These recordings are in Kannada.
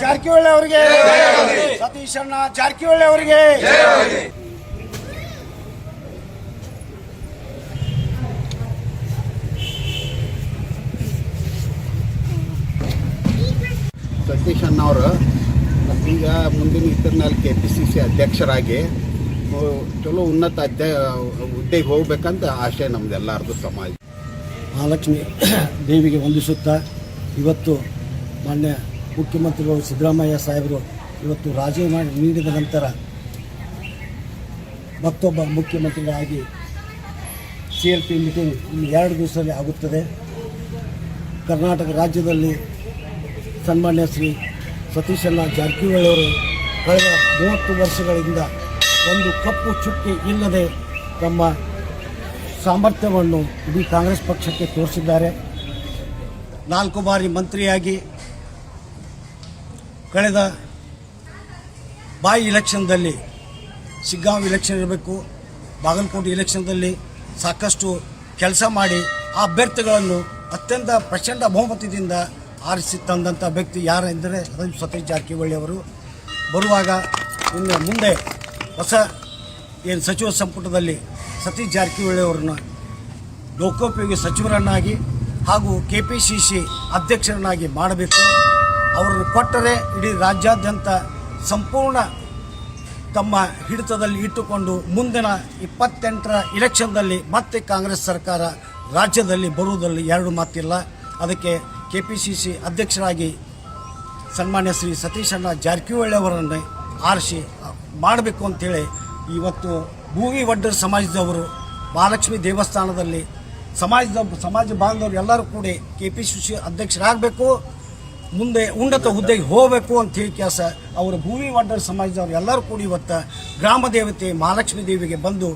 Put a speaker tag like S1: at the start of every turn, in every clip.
S1: ಜಾರಕಿಹೊಳಿ ಅವರಿಗೆ, ಸತೀಶ್ ಅಣ್ಣ ಜಾರಕಿಹೊಳಿ ಅವರಿಗೆ.
S2: ಸತೀಶ್ ಅಣ್ಣವರು ಈಗ ಮುಂದಿನ ಇದರಲ್ಲಿ KPCC ಅಧ್ಯಕ್ಷರಾಗಿ ಚಲೋ ಉನ್ನತ ಹುದ್ದೆಗೆ ಹೋಗ್ಬೇಕಂತ ಆಶೆ ನಮ್ದೆಲ್ಲರದು ಸಮಾಜ.
S3: ಮಹಾಲಕ್ಷ್ಮಿ ದೇವಿಗೆ ವಂದಿಸುತ್ತಾ ಇವತ್ತು ಮಾನ್ಯ ಮುಖ್ಯಮಂತ್ರಿಗಳು ಸಿದ್ದರಾಮಯ್ಯ ಸಾಹೇಬರು ಇವತ್ತು ರಾಜೀನಾಮೆ ನೀಡಿದ ನಂತರ ಮತ್ತೊಬ್ಬ ಮುಖ್ಯಮಂತ್ರಿಗಳಾಗಿ CLP ಮೀಟಿಂಗ್ ಇನ್ನು 2 ದಿವಸದಲ್ಲಿ ಆಗುತ್ತದೆ. ಕರ್ನಾಟಕ ರಾಜ್ಯದಲ್ಲಿ ಸನ್ಮಾನ್ಯ ಶ್ರೀ ಸತೀಶ್ ಅಣ್ಣ ಜಾರಕಿಹೊಳಿ ಅವರು ಕಳೆದ 30 ವರ್ಷಗಳಿಂದ ಒಂದು ಕಪ್ಪು ಚುಕ್ಕಿ ಇಲ್ಲದೆ ತಮ್ಮ ಸಾಮರ್ಥ್ಯವನ್ನು ಇಡೀ ಕಾಂಗ್ರೆಸ್ ಪಕ್ಷಕ್ಕೆ ತೋರಿಸಿದ್ದಾರೆ. 4 ಬಾರಿ ಮಂತ್ರಿಯಾಗಿ ಕಳೆದ ಬಾಯಿ ಇಲೆಕ್ಷನ್ದಲ್ಲಿ ಶಿಗ್ಗಾಂವ್ ಇಲೆಕ್ಷನ್ ಇರಬೇಕು, ಬಾಗಲಕೋಟೆ ಇಲೆಕ್ಷನ್ದಲ್ಲಿ ಸಾಕಷ್ಟು ಕೆಲಸ ಮಾಡಿ ಆ ಅಭ್ಯರ್ಥಿಗಳನ್ನು ಅತ್ಯಂತ ಪ್ರಚಂಡ ಬಹುಮತದಿಂದ ಆರಿಸಿ ತಂದಂಥ ವ್ಯಕ್ತಿ ಯಾರೆಂದರೆ ಸತೀಶ್ ಜಾರಕಿಹೊಳಿ ಅವರು. ಬರುವಾಗ ಇನ್ನು ಮುಂದೆ ಹೊಸ ಏನು ಸಚಿವ ಸಂಪುಟದಲ್ಲಿ ಸತೀಶ್ ಜಾರಕಿಹೊಳಿ ಅವರನ್ನು ಲೋಕೋಪಯೋಗಿ ಸಚಿವರನ್ನಾಗಿ ಹಾಗೂ KPCC ಅಧ್ಯಕ್ಷರನ್ನಾಗಿ ಮಾಡಬೇಕು. ಅವರನ್ನು ಕೊಟ್ಟರೆ ಇಡೀ ರಾಜ್ಯಾದ್ಯಂತ ಸಂಪೂರ್ಣ ತಮ್ಮ ಹಿಡಿತದಲ್ಲಿ ಇಟ್ಟುಕೊಂಡು ಮುಂದಿನ 28ರ ಇಲೆಕ್ಷನ್ದಲ್ಲಿ ಮತ್ತೆ ಕಾಂಗ್ರೆಸ್ ಸರ್ಕಾರ ರಾಜ್ಯದಲ್ಲಿ ಬರುವುದರಲ್ಲಿ 2 ಮಾತಿಲ್ಲ. ಅದಕ್ಕೆ KPCC ಅಧ್ಯಕ್ಷರಾಗಿ ಸನ್ಮಾನ್ಯ ಶ್ರೀ ಸತೀಶ್ ಅಣ್ಣ ಜಾರಕಿಹೊಳಿ ಅವರನ್ನೇ ಆರಿಸಿ ಮಾಡಬೇಕು ಅಂಥೇಳಿ ಇವತ್ತು ಭೂವಿ ವಡ್ಡರ ಸಮಾಜದವರು ಮಹಾಲಕ್ಷ್ಮಿ ದೇವಸ್ಥಾನದಲ್ಲಿ ಸಮಾಜ ಬಾಂಧವರು ಎಲ್ಲರೂ ಕೂಡಿ KPCC ಅಧ್ಯಕ್ಷರಾಗಬೇಕು, ಮುಂದೆ ಉನ್ನತ ಹುದ್ದೆಗೆ ಹೋಗಬೇಕು ಅಂತ ಹೇಳಿ ಕೆಲಸ ಅವರು ಭೂವಿ ವಡ್ಡರ ಸಮಾಜದವರು ಎಲ್ಲರೂ ಕೂಡಿ ಇವತ್ತು ಗ್ರಾಮ ದೇವತೆ ಮಹಾಲಕ್ಷ್ಮಿ ದೇವಿಗೆ ಬಂದು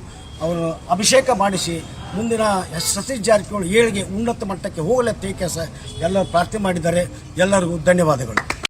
S3: ಅವರು ಅಭಿಷೇಕ ಮಾಡಿಸಿ ಮುಂದಿನ ಸತೀಶ್ ಜಾರಕಿಹೊಳಿ ಏಳಿಗೆ ಉನ್ನತ ಮಟ್ಟಕ್ಕೆ ಹೋಗಲತ್ತೆ ಕೆಲಸ ಎಲ್ಲರೂ ಪ್ರಾರ್ಥನೆ ಮಾಡಿದ್ದಾರೆ. ಎಲ್ಲರಿಗೂ ಧನ್ಯವಾದಗಳು.